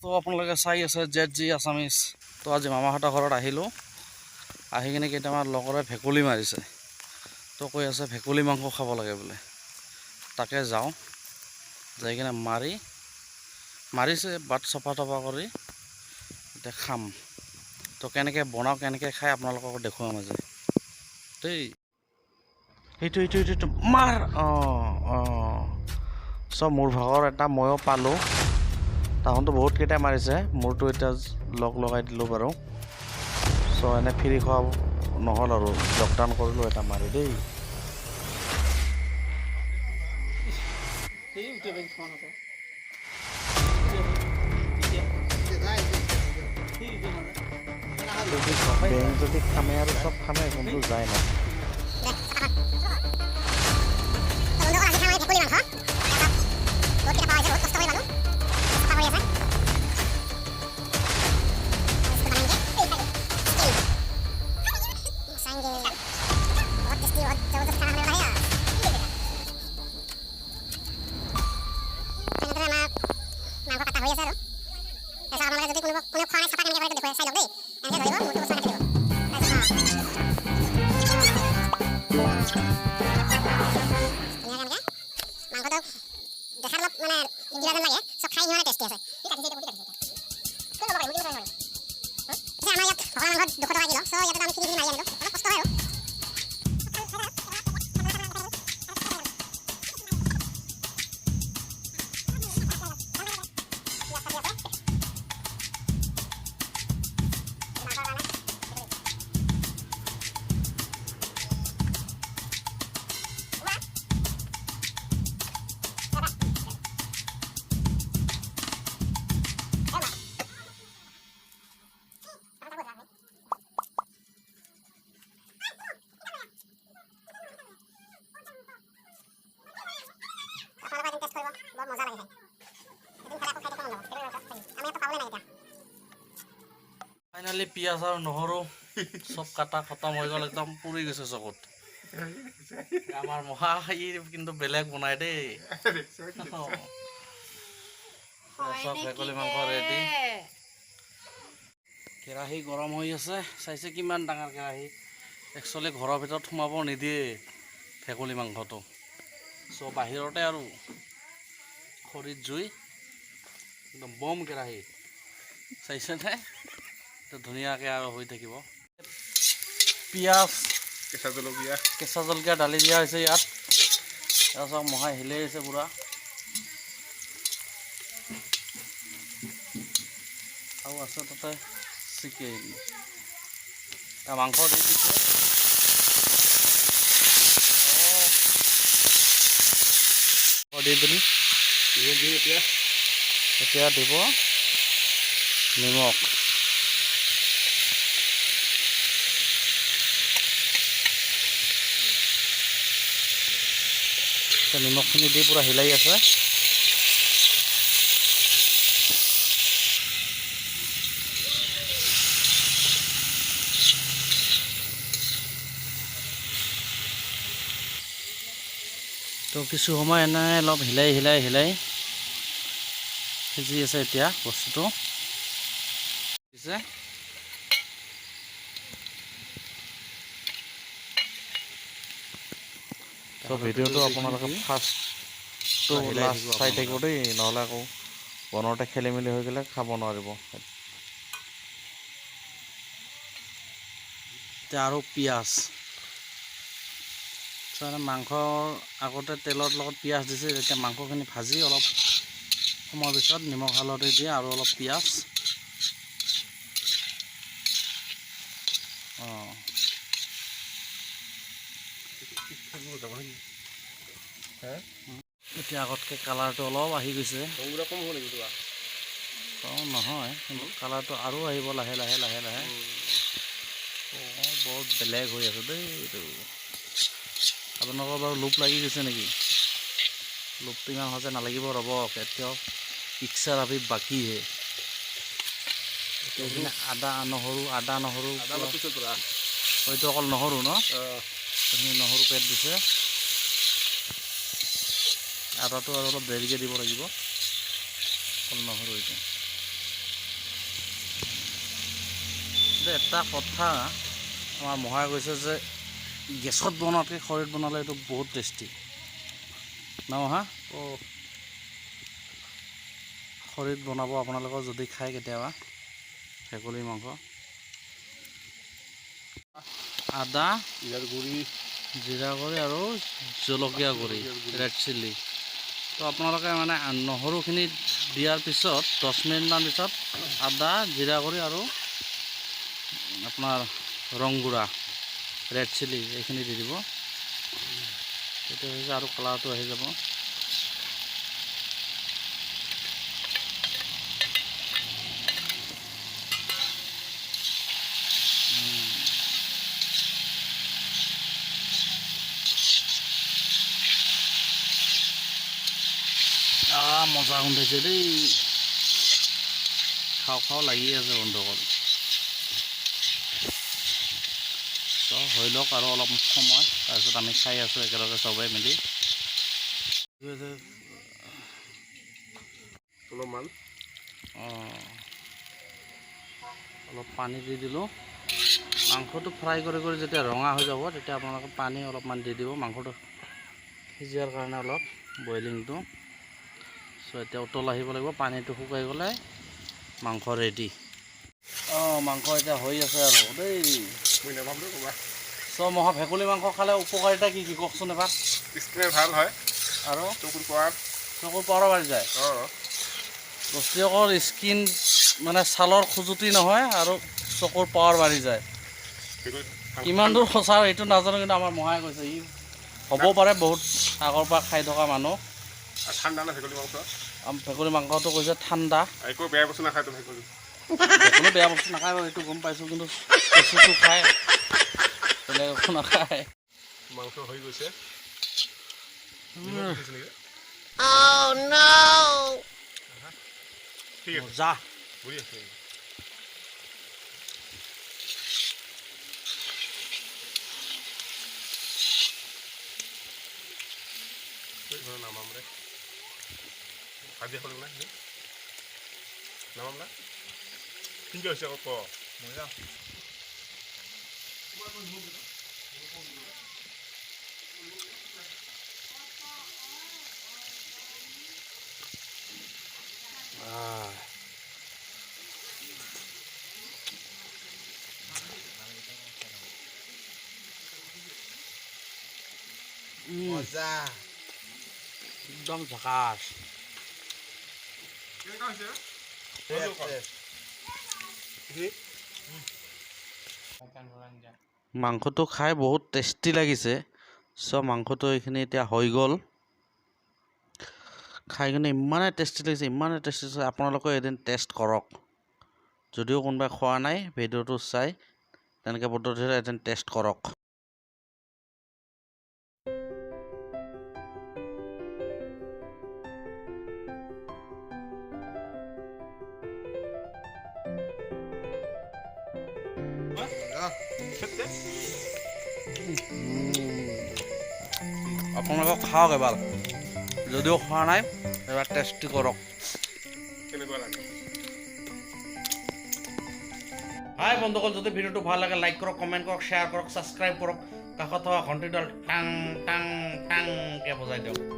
তো আপোনালোকে চাই আছে ZG আছামিজ। তো আজি মামাহঁতৰ ঘৰত আহিলোঁ, আহি কিনে কেইটামান লগৰে ভেকুলী মাৰিছে। তো কৈ আছে ভেকুলী মাংস খাব লাগে বোলে। তাকে যাওঁ, যাই কিনে মাৰিছে বাট চফা তফা কৰি এতিয়া খাম। তো কেনেকৈ বনাওঁ কেনেকৈ খাই আপোনালোকক দেখুৱাম আজি দেই। এইটো মাৰ চব মোৰ ভাগৰ এটা ময়ো পালোঁ। তাহোঁতো বহুতকেইটাই মাৰিছে, মোৰতো এতিয়া লগাই দিলোঁ বাৰু। চ' এনে ফ্ৰী খোৱা নহ'ল আৰু লকডাউন কৰিলোঁ এটা মাৰি দেই। বেং যদি খামে আৰু চব খামে, কোনটো যায় না। ফাইনালি পিঁয়াজ আৰু নহৰু চব কাটা খতম হৈ গ'ল, একদম পুৰি গৈছে চকুত। আমাৰ মহা কিন্তু বেলেগ বনাই দেই। চব ভেকুলী মাংস ৰেডি। কেৰাহী গৰম হৈ আছে, চাইছে কিমান ডাঙৰ কেৰাহী। একচুৱেলি ঘৰৰ ভিতৰত সোমাব নিদিয়ে ভেকুলী মাংসটো। চ' বাহিৰতে আৰু খৰিত জুই, একদম বম কেৰাহী চাইছেনে? ধুনীয়াকৈ আৰু হৈ থাকিব। পিঁয়াজ, কেঁচা জলকীয়া ঢালি দিয়া হৈছে ইয়াত। তাৰপিছত মহাই হিলাই আছে পূৰা। আৰু আছে তাতে চিকেন, মাংস দি দিছে। দি পিনি এতিয়া দিব নিমখ। নিমখখিনি দি পূৰা হিলাই আছে। তো কিছু সময় এনে অলপ হিলাই সিজি আছে এতিয়া বস্তুটো। তো ভিডিঅ'টো আপোনালোকে ফাৰ্ষ্টটো লাষ্ট চাই থাকিব দেই, নহ'লে আকৌ বনাওঁতে খেলি মেলি হৈ গ'লে খাব নোৱাৰিব। এতিয়া আৰু পিঁয়াজ, মাংসৰ আগতে তেলৰ লগত পিঁয়াজ দিছে, এতিয়া মাংসখিনি ভাজি অলপ সময়ৰ পিছত নিমখ হালধি দিয়ে আৰু অলপ পিঁয়াজ। এতিয়া আগতকৈ কালাৰটো অলপ আহি গৈছে। নহয়, কিন্তু কালাৰটো আৰু আহিব লাহে লাহে। বহুত বেলেগ হৈ আছে দেই এইটো। আপোনালোকৰ বাৰু লোভ লাগি গৈছে নেকি? লোভটো ইমান সহজে নালাগিব, ৰ'ব এতিয়াও পিকচাৰ আহি বাকীহে। এতিয়া আদা নহৰু হয়তো অকল নহৰু ন? নহৰু পেট দিছে। আদাটো আৰু অলপ দেৰিকৈ দিব লাগিব, অকল নহৰু এতিয়া। এটা কথা আমাৰ মহাই কৈছে যে গেছত বনোৱাতকৈ খৰিত বনালে এইটো বহুত টেষ্টি ন মহা খৰিত বনাব আপোনালোকৰ যদি খায় কেতিয়াবা ভেকুলী মাংস আদা জিৰা গুড়ি আৰু জলকীয়া গুড়ি ৰেড চিলি তো আপোনালোকে মানে নহৰুখিনি দিয়াৰ পিছত 10 মিনিটমান পিছত আদা জিৰা গুড়ি আৰু আপোনাৰ ৰং গুড়া ৰেড চিলি এইখিনি দি দিব এইটো হৈছে আৰু কালাৰটো আহি যাব মজা গোন্ধাইছে দেই খাওঁ লাগি আছে বন্ধুসকল হৈ লওক আৰু অলপ সময় তাৰপিছত আমি খাই আছোঁ একেলগে চবেই মিলি অলপ পানী দি দিলোঁ মাংসটো ফ্ৰাই কৰি যেতিয়া ৰঙা হৈ যাব তেতিয়া আপোনালোকে পানী অলপমান দি দিব মাংসটো সিজোৱাৰ কাৰণে অলপ বইলিংটো চ' এতিয়া উতল আহিব লাগিব পানীটো শুকাই গ'লে মাংস ৰেডি মাংস এতিয়া হৈ আছে আৰু দেই চ' মহা ভেকুলী মাংস খালে উপকাৰিতা কি কি কওকচোন এবাৰ স্কিনৰ ভাল হয় আৰু চকুৰ পাৱাৰ বাঢ়ি যায় বস্তুকৰ স্কিন মানে ছালৰ খুজুতি নহয় আৰু চকুৰ পাৱাৰ বাঢ়ি যায় কিমান দূৰ সঁচা এইটো নাজানো কিন্তু আমাৰ মহাই কৈছে ই হ'ব পাৰে বহুত আগৰ পৰা খাই থকা মানুহ ঠাণ্ডা না ভেকুলী মাংস ভেকুলী মাংসটো কৈছে ঠাণ্ডা একো বেয়া বস্তু নাখায় ভেকুলী কোনো বেয়া বস্তু নাখায় এইটো গম পাইছোঁ কিন্তু কেঁচুটো খায় বেলেগ একো নাখায় মাংস হৈ গৈছে যা নামাম ৰে ভাজি খালোঁ না নামাম না কি হৈছে আকৌ ক মজা মজা একদম ঝাকাছ মাংসটো খাই বহুত টেষ্টি লাগিছে চ' মাংসটো এইখিনি এতিয়া হৈ গ'ল খাই কিনে ইমানেই টেষ্টি লাগিছে আপোনালোকে এদিন টেষ্ট কৰক যদিও কোনোবাই খোৱা নাই ভিডিঅ'টো চাই তেনেকৈ পদ্ধতিৰে এদিন টেষ্ট কৰক আপোনালোকক খাওক এবাৰ যদিও খোৱা নাই এবাৰ টেষ্টি কৰক হাই বন্ধুসকল যদি ভিডিঅ'টো ভাল লাগে লাইক কৰক কমেণ্ট কৰক শ্বেয়াৰ কৰক ছাবস্ক্ৰাইব কৰক কাষত থকা ঘণ্টিডাল টাং টাং টাংকৈ বজাই দিয়ক